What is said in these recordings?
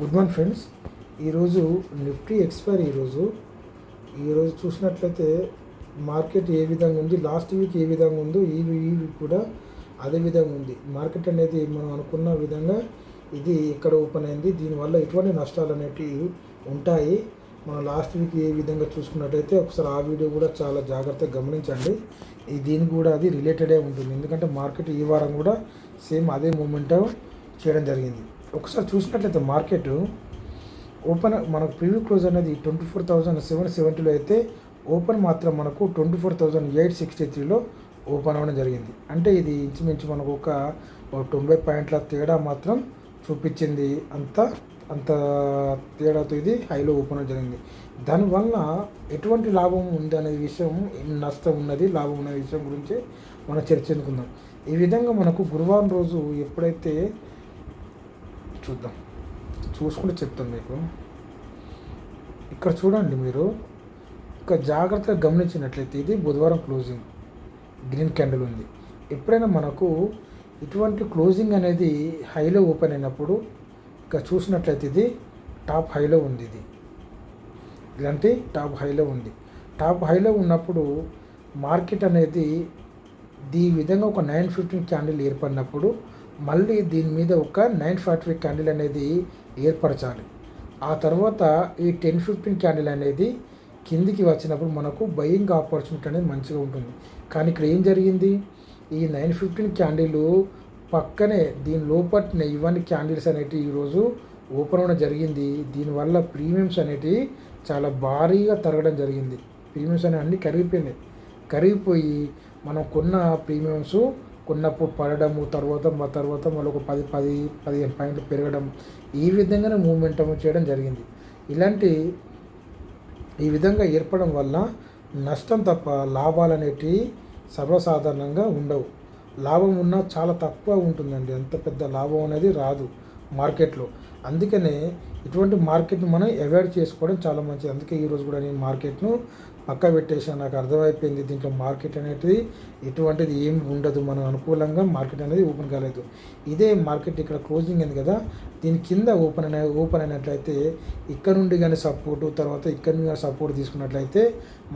Good morning friends. ఈరోజు Nifty expire ఈరోజు చూసినట్లయితే మార్కెట్ ఏ విధంగా ఉంది, లాస్ట్ వీక్ ఏ విధంగా ఉందో ఈ వీక్ కూడా అదే విధంగా ఉంది. మార్కెట్ అనేది మనం అనుకున్న విధంగా ఇది ఇక్కడ ఓపెన్ అయింది. దీనివల్ల ఎటువంటి నష్టాలు అనేటివి ఉంటాయి. మనం లాస్ట్ వీక్ ఏ విధంగా చూసుకున్నట్టయితే ఒకసారి ఆ వీడియో కూడా చాలా జాగ్రత్తగా గమనించండి. దీనికి కూడా అది రిలేటెడే ఉంటుంది. ఎందుకంటే మార్కెట్ ఈ వారం కూడా సేమ్ అదే మూమెంటం చేయడం జరిగింది. ఒకసారి చూసినట్లయితే మార్కెట్ ఓపెన్ మనకు ప్రివ్యూ క్లోజ్ అనేది 24,770లో అయితే ఓపెన్ మాత్రం మనకు 24,863లో ఓపెన్ అవ్వడం జరిగింది. అంటే ఇది ఇంచుమించు మనకు ఒక 90 పాయింట్ల తేడా మాత్రం చూపించింది. అంత తేడాతో ఇది హైలో ఓపెన్ అవ్వడం జరిగింది. దానివల్ల ఎటువంటి లాభం ఉంది అనే విషయం, నష్టం ఉన్నది, లాభం ఉన్న విషయం గురించి మనం చర్చించుకుందాం. ఈ విధంగా మనకు గురువారం రోజు ఎప్పుడైతే చూసుకుంటే చెప్తాను మీకు. ఇక్కడ చూడండి, మీరు ఇక్కడ జాగ్రత్తగా గమనించినట్లయితే ఇది బుధవారం క్లోజింగ్ గ్రీన్ క్యాండిల్ ఉంది. ఎప్పుడైనా మనకు ఇటువంటి క్లోజింగ్ అనేది హైలో ఓపెన్ అయినప్పుడు ఇక్కడ చూసినట్లయితే ఇది టాప్ హైలో ఉంది. ఇలాంటి టాప్ హైలో ఉంది. టాప్ హైలో ఉన్నప్పుడు మార్కెట్ అనేది ఈ విధంగా ఒక 915 క్యాండిల్ ఏర్పడినప్పుడు మళ్ళీ దీని మీద ఒక 945 క్యాండిల్ అనేది ఏర్పరచాలి. ఆ తర్వాత ఈ 1015 క్యాండిల్ అనేది కిందికి వచ్చినప్పుడు మనకు బయింగ్ ఆపర్చునిటీ అనేది మంచిగా ఉంటుంది. కానీ ఇక్కడ ఏం జరిగింది, ఈ 915 క్యాండిల్ పక్కనే దీని లోపట్నే ఇవన్నీ క్యాండిల్స్ అనేటివి ఈరోజు ఓపెన్ అవ్వడం జరిగింది. దీనివల్ల ప్రీమియమ్స్ అనేటివి చాలా భారీగా తరగడం జరిగింది. ప్రీమియమ్స్ అనేవి అన్నీ కరిగిపోయి మనం కొన్న ప్రీమియమ్స్ కొన్నప్పుడు పడడము, తర్వాత మళ్ళీ ఒక 10-15 పాయింట్లు పెరగడం, ఈ విధంగానే మూమెంటం చేయడం జరిగింది. ఈ విధంగా ఏర్పడడం వల్ల నష్టం తప్ప లాభాలు అనేటివి సర్వసాధారణంగా ఉండవు. లాభం ఉన్నా చాలా తక్కువ ఉంటుందండి. అంత పెద్ద లాభం అనేది రాదు మార్కెట్లో. అందుకనే ఇటువంటి మార్కెట్ని మనం అవాయిడ్ చేసుకోవడం చాలా మంచిది. అందుకే ఈరోజు కూడా నేను మార్కెట్ను పక్క పెట్టేసాను. నాకు అర్థమైపోయింది దీంట్లో మార్కెట్ అనేది ఎటువంటిది ఏమి ఉండదు. మనం అనుకూలంగా మార్కెట్ అనేది ఓపెన్ కాలేదు. ఇదే మార్కెట్ ఇక్కడ క్లోజింగ్ అయింది కదా, దీని కింద ఓపెన్ అయినట్లయితే ఇక్కడ నుండి కానీ సపోర్టు, తర్వాత ఇక్కడ నుండి కానీ సపోర్ట్ తీసుకున్నట్లయితే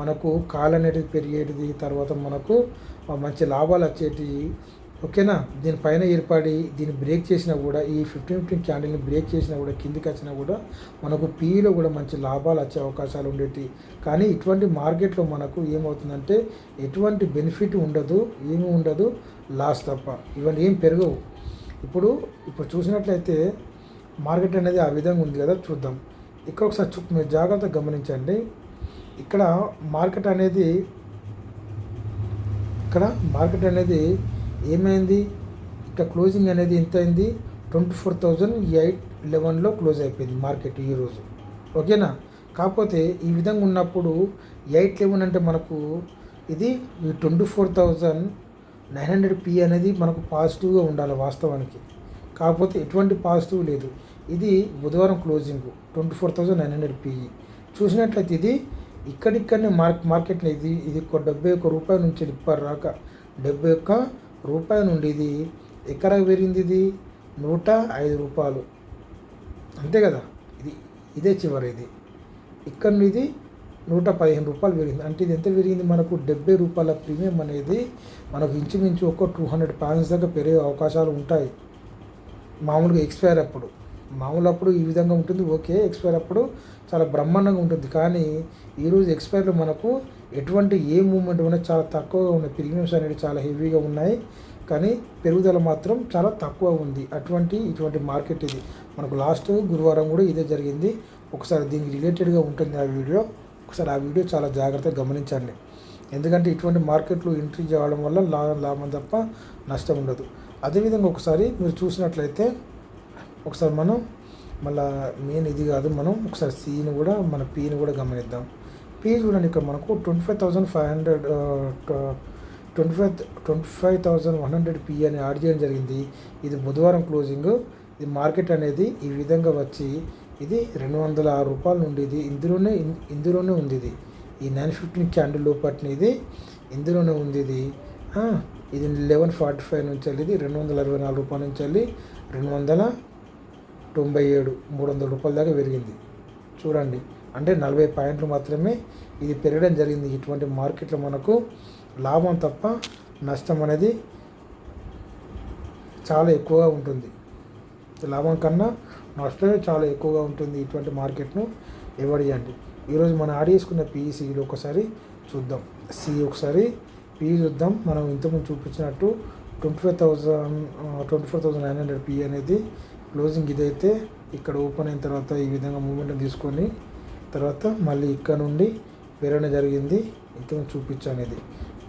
మనకు కాల్ అనేది పెరిగేటిది, తర్వాత మనకు మంచి లాభాలు వచ్చేటి. ఓకేనా. దీనిపైన ఏర్పడి దీన్ని బ్రేక్ చేసినా కూడా, ఈ 15 క్యాండిల్ని బ్రేక్ చేసినా కూడా, కిందికి వచ్చినా కూడా మనకు పీఈలో కూడా మంచి లాభాలు వచ్చే అవకాశాలు ఉండేవి. కానీ ఇటువంటి మార్కెట్లో మనకు ఏమవుతుందంటే ఎటువంటి బెనిఫిట్ ఉండదు, ఏమీ ఉండదు, లాస్ తప్ప. ఇవన్నీ ఏం పెరగవు. ఇప్పుడు చూసినట్లయితే మార్కెట్ అనేది ఆ విధంగా ఉంది కదా, చూద్దాం. ఇక్కడ ఒకసారి మీరు జాగ్రత్తగా గమనించండి. ఇక్కడ మార్కెట్ అనేది ఏమైంది, ఇక్కడ క్లోజింగ్ అనేది ఎంత అయింది, 24,811లో క్లోజ్ అయిపోయింది మార్కెట్ ఈరోజు. ఓకేనా. కాకపోతే ఈ విధంగా ఉన్నప్పుడు 811 అంటే మనకు ఇది 24,900 పి అనేది మనకు పాజిటివ్గా ఉండాలి వాస్తవానికి. కాకపోతే ఎటువంటి పాజిటివ్ లేదు. ఇది బుధవారం క్లోజింగ్ 24,900 పి చూసినట్లయితే ఇది ఇక్కడిక్కడనే మార్కెట్ని ఇది 71 రూపాయల నుంచి ఇప్పటిదాకా 71 రూపాయల నుండి ఇది ఎక్కడ పెరిగింది, ఇది 105 రూపాయలు, అంతే కదా. ఇదే చివరి. ఇది ఇక్కడ ఇది 115 రూపాయలు పెరిగింది. అంటే ఇది ఎంత పెరిగింది, మనకు 70 రూపాయల ప్రీమియం అనేది మనకు ఇంచుమించు ఒక 200 పాయింట్స్ దాకా పెరిగే అవకాశాలు ఉంటాయి. మామూలుగా ఎక్స్పైర్ అప్పుడు ఈ విధంగా ఉంటుంది. ఓకే, ఎక్స్పైర్ అప్పుడు చాలా బ్రహ్మాండంగా ఉంటుంది. కానీ ఈరోజు ఎక్స్పైర్లో మనకు ఎటువంటి ఏ మూమెంట్ ఉన్నా చాలా తక్కువగా ఉన్నాయి. ప్రీమియమ్స్ అనేవి చాలా హెవీగా ఉన్నాయి, కానీ పెరుగుదల మాత్రం చాలా తక్కువ ఉంది. ఇటువంటి మార్కెట్ ఇది. మనకు లాస్ట్ గురువారం కూడా ఇదే జరిగింది. ఒకసారి దీనికి రిలేటెడ్గా ఉంటుంది ఆ వీడియో. ఒకసారి ఆ వీడియో చాలా జాగ్రత్తగా గమనించండి. ఎందుకంటే ఇటువంటి మార్కెట్లు ఎంట్రీ చేయడం వల్ల లాభం తప్ప నష్టం ఉండదు. అదేవిధంగా ఒకసారి మీరు చూసినట్లయితే ఒకసారి మనం మళ్ళీ మెయిన్ ఇది కాదు, మనం ఒకసారి సిని కూడా మన పీని కూడా గమనిద్దాం. పీ చూడండి, ఇక్కడ మనకు 25,100 పీ అని యాడ్ చేయడం జరిగింది. ఇది బుధవారం క్లోజింగ్. ఇది మార్కెట్ అనేది ఈ విధంగా వచ్చి ఇది 206 రూపాయల నుండి ఇది ఇందులోనే ఉంది. ఈ 915 క్యాండిల్ లోపట్ని ఇది ఇందులోనే ఉంది. ఇది 1145 నుంచి వెళ్ళి 264 రూపాయల నుంచి వెళ్ళి 97 300 రూపాయల దాకా పెరిగింది చూడండి. అంటే 40 పాయింట్లు మాత్రమే ఇది పెరగడం జరిగింది. ఇటువంటి మార్కెట్లో మనకు లాభం తప్ప నష్టం అనేది చాలా ఎక్కువగా ఉంటుంది. లాభం కన్నా నష్టమే చాలా ఎక్కువగా ఉంటుంది. ఇటువంటి మార్కెట్ను ఎవరు చేయండి. ఈరోజు మనం యాడ్ చేసుకున్న పీఈసీలో ఒకసారి చూద్దాం. ఒకసారి పీఈ చూద్దాం. మనం ఇంతకుముందు చూపించినట్టు 24,900 పీ అనేది క్లోజింగ్. ఇదైతే ఇక్కడ ఓపెన్ అయిన తర్వాత ఈ విధంగా మూమెంట్ తీసుకొని తర్వాత మళ్ళీ ఇక్కడ నుండి పెరగడం జరిగింది. ఇంతకుముందు చూపించాను ఇది.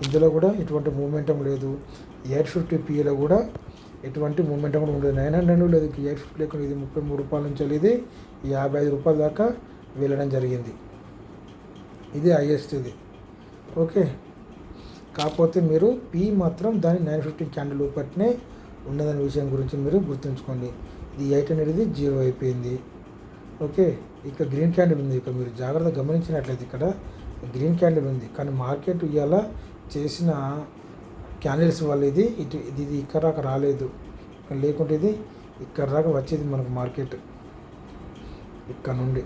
ఇందులో కూడా ఎటువంటి మూమెంటం లేదు. 850 పీలో కూడా ఎటువంటి మూమెంటం కూడా ఉండదు. 900 లేదు, 850 లేకుండా ఇది 33 రూపాయల నుంచి ఇది 55 రూపాయల దాకా వెళ్ళడం జరిగింది. ఇది హైయెస్ట్ ఇది. ఓకే, కాకపోతే మీరు పీ మాత్రం దాని 950 క్యాండిల్ లోపట్నే ఉన్నదనే విషయం గురించి మీరు గుర్తుంచుకోండి. ఇది 800 ఇది 0 అయిపోయింది. ఓకే, ఇక్కడ గ్రీన్ క్యాండిల్ ఉంది. ఇక్కడ మీరు జాగ్రత్తగా గమనించినట్లయితే ఇక్కడ గ్రీన్ క్యాండిల్ ఉంది. కానీ మార్కెట్ ఇవాళ చేసిన క్యాండిల్స్ వల్ల ఇది ఇక్కడ దాకా రాలేదు. లేకుంటే ఇది ఇక్కడ దాకా వచ్చేది మనకు మార్కెట్. ఇక్కడ నుండి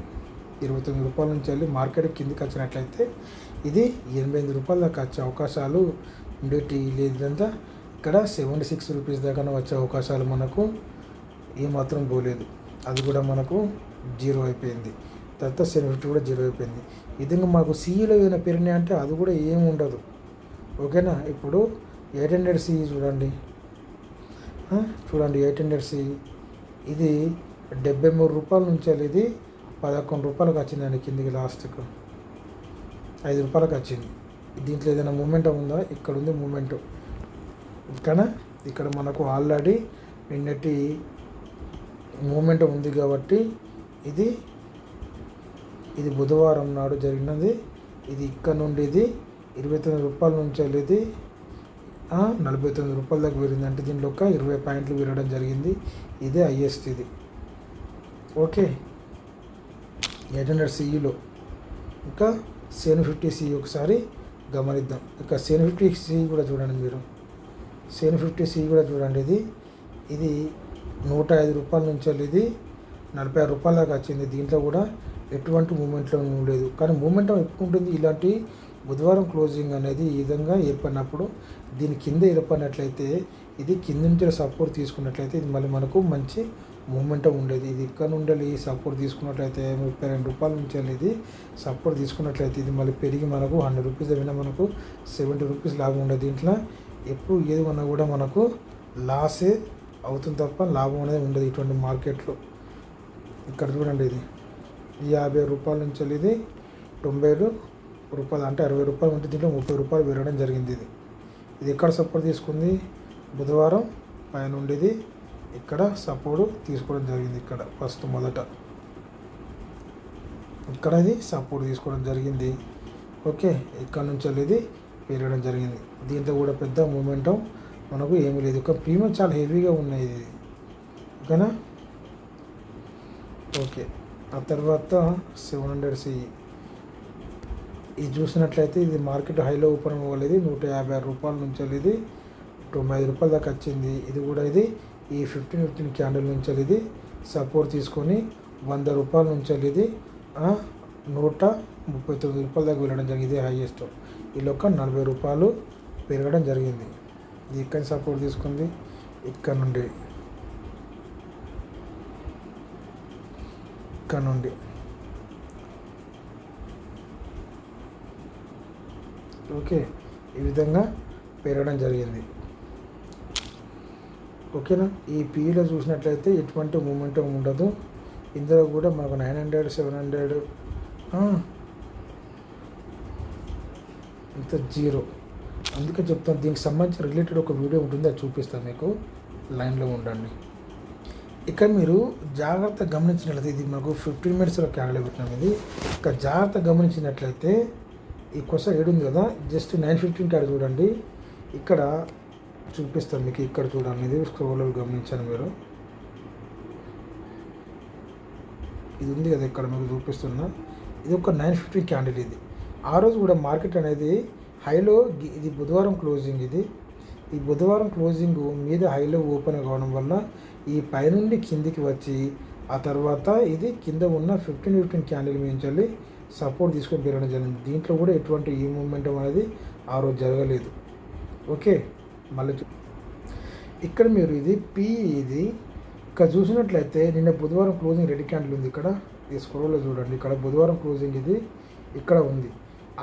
29 రూపాయల నుంచి వెళ్ళి మార్కెట్ కిందికి వచ్చినట్లయితే ఇది 88 రూపాయల దాకా వచ్చే అవకాశాలు ఉండేటి. లేదంతా ఇక్కడ 76 రూపీస్ దాకా వచ్చే అవకాశాలు మనకు ఏమాత్రం పోలేదు. అది కూడా మనకు 0 అయిపోయింది. తర్వాత 750 కూడా 0 అయిపోయింది. ఈ విధంగా మాకు సిఈలో ఏమైనా పెరిగినాయి అంటే అది కూడా ఏమి ఉండదు. ఓకేనా. ఇప్పుడు 800 సిఈ చూడండి. 800 సిఈ ఇది 73 రూపాయల నుంచి ఇది 11 రూపాయలకు వచ్చిందండి. కిందికి లాస్ట్కు 5 రూపాయలకు వచ్చింది. దీంట్లో ఏదైనా మూమెంటం ఉందా? ఇక్కడ ఉంది మూమెంటం. ఇక్కడ మనకు ఆల్రెడీ నిన్నటి మూమెంటం ఉంది కాబట్టి ఇది బుధవారం నాడు జరిగినది. ఇది ఇక్కడ నుండి ఇది 29 రూపాయల నుంచి వెళ్ళేది 49 రూపాయల దాకా పెరిగింది. అంటే దీంట్లో ఒక 20 పాయింట్లు పెరగడం జరిగింది. ఇదే హైయెస్ట్ ఇది. ఓకే, 800 సిఈలో. ఇంకా 750 సిఈ ఒకసారి గమనిద్దాం. ఇక 750 సిఈ కూడా చూడండి మీరు. 750 సిఈ కూడా చూడండి. ఇది 105 రూపాయల నుంచి ఇది 46 రూపాయల దాకా వచ్చింది. దీంట్లో కూడా ఎటువంటి మూమెంట్లో లేదు. కానీ మూమెంటం ఎక్కువ ఉంటుంది. ఇలాంటి బుధవారం క్లోజింగ్ అనేది ఈ విధంగా ఏర్పడినప్పుడు దీని కింద ఏర్పడినట్లయితే ఇది కింద నుంచి సపోర్ట్ తీసుకున్నట్లయితే ఇది మళ్ళీ మనకు మంచి మూమెంటం ఉండేది. ఇది ఇక్కడ నుండి సపోర్ట్ తీసుకున్నట్లయితే 32 రూపాయల నుంచి ఇది సపోర్ట్ తీసుకున్నట్లయితే ఇది మళ్ళీ పెరిగి మనకు 100 రూపీస్ అయినా మనకు 70 రూపీస్ లాభం ఉండేది. దీంట్లో ఎప్పుడు ఏది ఉన్నా కూడా మనకు లాసే అవుతుంది తప్ప లాభం అనేది ఉండదు ఇటువంటి మార్కెట్లో. ఇక్కడ చూడండి, ఇది 50 రూపాయల నుంచి ఇది 90 రూపాయలు, అంటే 60 రూపాయలు ఉంటే దీంట్లో 30 రూపాయలు పెరగడం జరిగింది. ఇది ఎక్కడ సపోర్ట్ తీసుకుంది? బుధవారం పైన ఉండేది ఇక్కడ సపోర్ట్ తీసుకోవడం జరిగింది. ఇక్కడ ఫస్ట్ మొదట ఇక్కడ ఇది సపోర్ట్ తీసుకోవడం జరిగింది. ఓకే, ఇక్కడ నుంచి ఇది పెరగడం జరిగింది. దీంట్లో కూడా పెద్ద మూమెంటం మనకు ఏమీ లేదు. ఒక ప్రీమియం చాలా హెవీగా ఉన్నాయి ఇది. ఓకేనా. ఓకే, ఆ తర్వాత 700 సిఈ ఇది చూసినట్లయితే ఇది మార్కెట్ హైలో ఓపెన్ అవ్వలేదు. 156 రూపాయల నుంచి ఇది 95 రూపాయల దాకా వచ్చింది. ఇది కూడా ఇది ఈ 15 క్యాండిల్ నుంచి ఇది సపోర్ట్ తీసుకొని 100 రూపాయల నుంచి ఇది 139 రూపాయల దాకా వెళ్ళడం జరిగింది. హైయెస్ట్ ఇలా ఒక 40 రూపాయలు పెరగడం జరిగింది. ఇది ఇక్కడ సపోర్ట్ తీసుకుంది. ఇక్కడ నుండి ఓకే, ఈ విధంగా పెరగడం జరిగింది. ఓకేనా. ఈ పీలో చూసినట్లయితే ఎటువంటి మూమెంటం ఉండదు. ఇందులో కూడా మనకు 900 700 ఇంత 0. అందుకే చెప్తాను, దీనికి సంబంధించి రిలేటెడ్ ఒక వీడియో ఉంటుంది, అది చూపిస్తాను మీకు. లైన్లో ఉండండి. ఇక్కడ మీరు జాగ్రత్త గమనించినట్లయితే ఇది మనకు 15 మినిట్స్లో క్యాండిల్ పెట్టినాం. ఇది ఇక్కడ జాగ్రత్త గమనించినట్లయితే ఈ కొస ఏడుంది కదా, జస్ట్ 915 కాడ చూడండి. ఇక్కడ చూపిస్తాను మీకు. ఇక్కడ చూడండి, ఇది స్క్రోల్ గమనించాను మీరు. ఇది ఉంది కదా ఇక్కడ మీకు చూపిస్తున్నా. ఇది ఒక 950 క్యాండిల్. ఇది ఆ రోజు కూడా మార్కెట్ అనేది హైలో, ఇది బుధవారం క్లోజింగ్. ఈ బుధవారం క్లోజింగ్ మీద హైలో ఓపెన్ కావడం వల్ల ఈ పైనుండి కిందికి వచ్చి ఆ తర్వాత ఇది కింద ఉన్న 15 క్యాండిల్ మించాలి సపోర్ట్ తీసుకొని పెరగడం జరిగింది. దీంట్లో కూడా ఎటువంటి ఈ మూమెంటం అనేది ఆ రోజు జరగలేదు. ఓకే, మళ్ళీ ఇక్కడ మీరు ఇది ఇది ఇక్కడ చూసినట్లయితే నిన్న బుధవారం క్లోజింగ్ రెడ్ క్యాండిల్ ఉంది. ఇక్కడ ఈ స్క్రోల్లో చూడండి, ఇక్కడ బుధవారం క్లోజింగ్ ఇది ఇక్కడ ఉంది.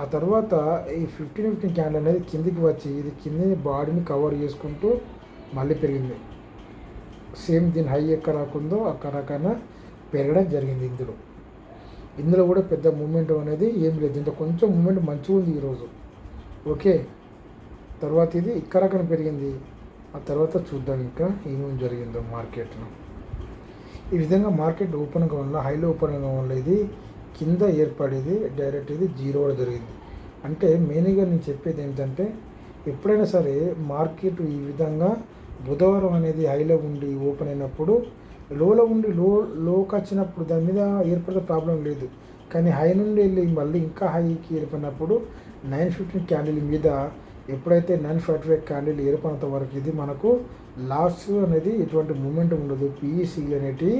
ఆ తర్వాత ఈ 15 క్యాండిల్ అనేది కిందికి వచ్చి ఇది కిందని బాడీని కవర్ చేసుకుంటూ మళ్ళీ పెరిగింది. సేమ్ దీని హై ఎక్కడ రాకుందో అక్కడ రకాన పెరగడం జరిగింది. ఇందులో కూడా పెద్ద మూమెంట్ అనేది ఏం లేదు. దీంట్లో కొంచెం మూమెంట్ మంచిగా ఉంది ఈరోజు. ఓకే, తర్వాత ఇది ఇక్కడ రకం పెరిగింది. ఆ తర్వాత చూద్దాం ఇంకా ఏమేమి జరిగిందో మార్కెట్లో. ఈ విధంగా మార్కెట్ ఓపెన్ కావాల హైలో ఓపెన్ కావాల ఇది కింద ఏర్పడేది డైరెక్ట్ ఇది జీరో కూడా జరిగింది. అంటే మెయిన్గా నేను చెప్పేది ఏంటంటే ఎప్పుడైనా సరే మార్కెట్ ఈ విధంగా బుధవారం అనేది హైలో ఉండి ఓపెన్ అయినప్పుడు లోలో ఉండి లోకి వచ్చినప్పుడు దాని మీద ఏర్పడే ప్రాబ్లం లేదు. కానీ హై నుండి వెళ్ళి మళ్ళీ ఇంకా హైకి ఏర్పడినప్పుడు 915 క్యాండిల్ మీద ఎప్పుడైతే 945 క్యాండిల్ ఏర్పడినంత వరకు ఇది మనకు లాస్ అనేది ఎటువంటి మూమెంట్ ఉండదు. పీఈసీలు అనేటివి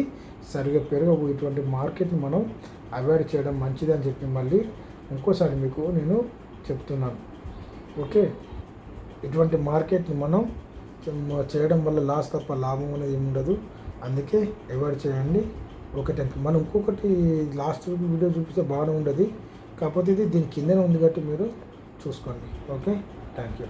సరిగా పెరగవు. ఇటువంటి మార్కెట్ని మనం అవాయిడ్ చేయడం మంచిది అని చెప్పి మళ్ళీ ఇంకోసారి మీకు నేను చెప్తున్నాను. ఓకే, ఇటువంటి మార్కెట్ని మనం చేయడం వల్ల లాస్ తప్ప లాభం అనేది ఏమి ఉండదు. అందుకే అవాయిడ్ చేయండి. Okay, thank you. మనం ఇంకొకటి లాస్ట్ వీడియో చూపిస్తే బాగానే ఉండదు, కాకపోతే ఇది దీని కిందనే ఉంది కాబట్టి మీరు చూసుకోండి. Okay, thank you.